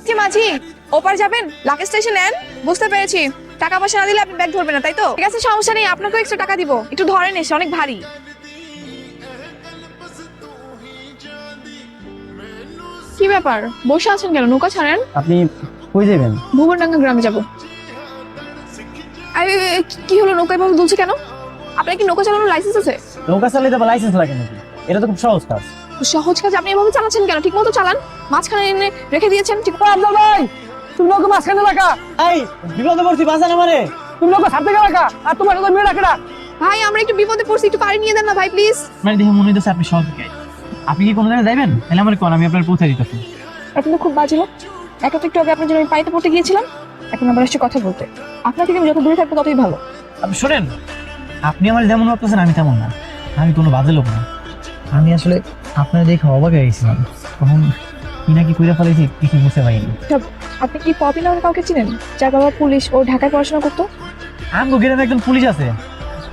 জি মাঝি, ওপার যাবেন? Lucky station নেন। বুঝতে পেরেছি, টাকা পয়সা না দিলে আপনি ব্যাগ ধরবেন না, তাই তো? ঠিক আছে, সমস্যা নেই, আপনাকেও এক্সট্রা টাকা দিব। একটু ধরেন, এসে অনেক ভারী। কি ব্যাপার, বসে আছেন কেন? নৌকা ছাড়েন। আপনি কই যাবেন? ভুবনডাঙ্গা গ্রামে যাব। আরে কি হলো, নৌকা এভাবে দুলছে কেন? আপনার কি নৌকা চালানোর লাইসেন্স আছে? নৌকা চালাইতে আবার লাইসেন্স লাগে নাকি? এটা তো খুব সহজ কাজ। সহজ কাজ আপনি এভাবে চালাচ্ছেন কেন? ঠিক মতো চালান। মাঝখানে এনে রেখে দিয়েছেন। ঠিক আব্দুল ভাই, তুমি নৌকা মাঝখানে রাখা। এই বিপদে পড়ছি, বাঁচান আমারে। তুমি নৌকা ছাড়তে গেলে রাখা, আর তোমার নৌকা মেয়ে রাখা। ভাই, আমরা একটু বিপদে পড়ছি, একটু পানি নিয়ে দেন না ভাই, প্লিজ। মানে দেখে মনে হইতেছে আপনি শহর থেকে। আপনি কি কোনো জায়গায় যাবেন? তাহলে আমার কোন, আমি আপনার পৌঁছে দিতেছি। আপনি তো খুব বাজে লোক। একা তো একটু আগে আপনার জন্য আমি পানিতে পড়তে গিয়েছিলাম, এখন আবার এসে কথা বলতে। আপনার থেকে আমি যত দূরে থাকবো ততই ভালো। আপনি শোনেন, আপনি আমার যেমন ভাবতেছেন আমি তেমন না। আমি কোনো বাজে লোক না। আমি আসলে আপনার দেখে অবাক হয়ে গেছিলাম, তখন কি নাকি কইরা ফেলেছি কিছু বুঝতে পারিনি। আপনি কি পপি নামের কাউকে চিনেন, যার বাবা পুলিশ, ও ঢাকায় পড়াশোনা করতো? আমি তো গ্রামে একজন পুলিশ আছে,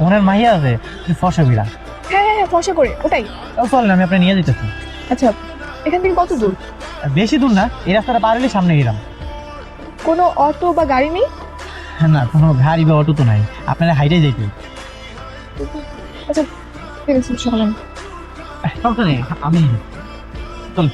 ওনার মাইয়া আছে, ফর্সা বিড়া। হ্যাঁ হ্যাঁ হ্যাঁ, ফর্সা করে, ওটাই। চলেন, আমি আপনার নিয়ে যেতেছি। আচ্ছা, এখান থেকে কত দূর? বেশি দূর না, এই রাস্তাটা পার হলে সামনে গেলাম। কোনো অটো বা গাড়ি নেই? না, কোনো গাড়ি বা অটো তো নাই, আপনারা হাইটে যাইতে। আচ্ছা ঠিক আছে, চলেন। সমস্যা নেই, আমি চল।